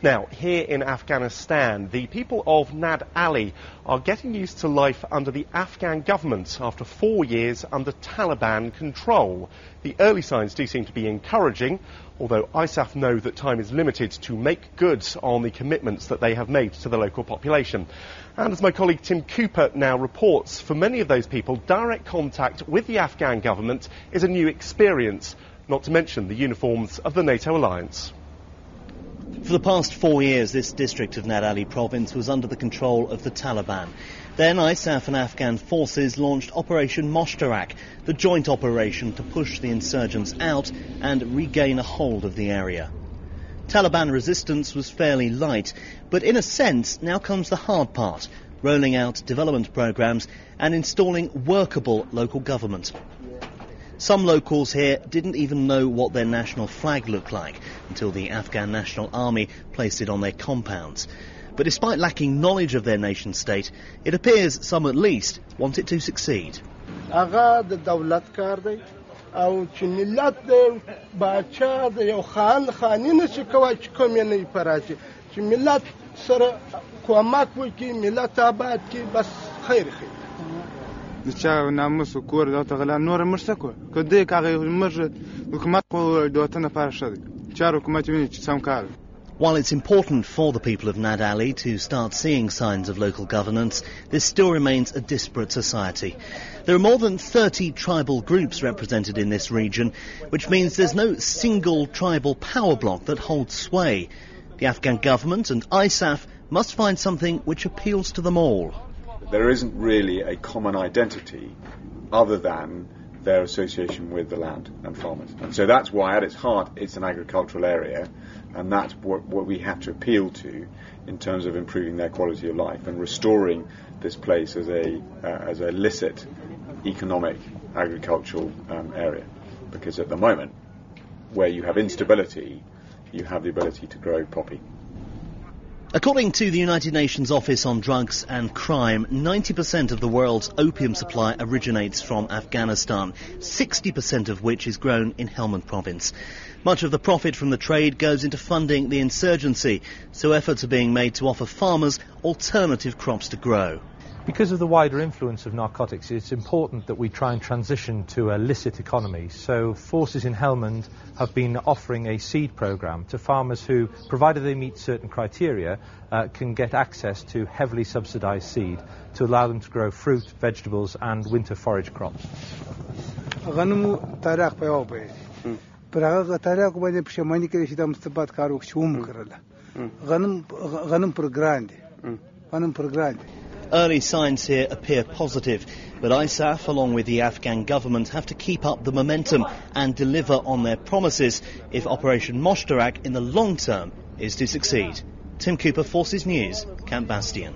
Now, here in Afghanistan, the people of Nad Ali are getting used to life under the Afghan government after 4 years under Taliban control. The early signs do seem to be encouraging, although ISAF know that time is limited to make good on the commitments that they have made to the local population. And as my colleague Tim Cooper now reports, for many of those people, direct contact with the Afghan government is a new experience, not to mention the uniforms of the NATO alliance. For the past 4 years, this district of Nad Ali province was under the control of the Taliban. Then ISAF and Afghan forces launched Operation Moshtarak, the joint operation to push the insurgents out and regain a hold of the area. Taliban resistance was fairly light, but in a sense now comes the hard part, rolling out development programs and installing workable local government. Some locals here didn't even know what their national flag looked like until the Afghan National Army placed it on their compounds. But despite lacking knowledge of their nation state, it appears some at least want it to succeed. While it's important for the people of Nad Ali to start seeing signs of local governance, this still remains a disparate society. There are more than 30 tribal groups represented in this region, which means there's no single tribal power bloc that holds sway. The Afghan government and ISAF must find something which appeals to them all. There isn't really a common identity other than their association with the land and farmers. And so that's why at its heart it's an agricultural area, and that's what we have to appeal to in terms of improving their quality of life and restoring this place as a licit economic agricultural area. Because at the moment, where you have instability, you have the ability to grow poppy. According to the United Nations Office on Drugs and Crime, 90% of the world's opium supply originates from Afghanistan, 60% of which is grown in Helmand province. Much of the profit from the trade goes into funding the insurgency, so efforts are being made to offer farmers alternative crops to grow. Because of the wider influence of narcotics, it's important that we try and transition to a licit economy. So forces in Helmand have been offering a seed program to farmers who, provided they meet certain criteria, can get access to heavily subsidized seed to allow them to grow fruit, vegetables and winter forage crops. Early signs here appear positive, but ISAF, along with the Afghan government, have to keep up the momentum and deliver on their promises if Operation Moshtarak in the long term is to succeed. Tim Cooper, Forces News, Camp Bastion.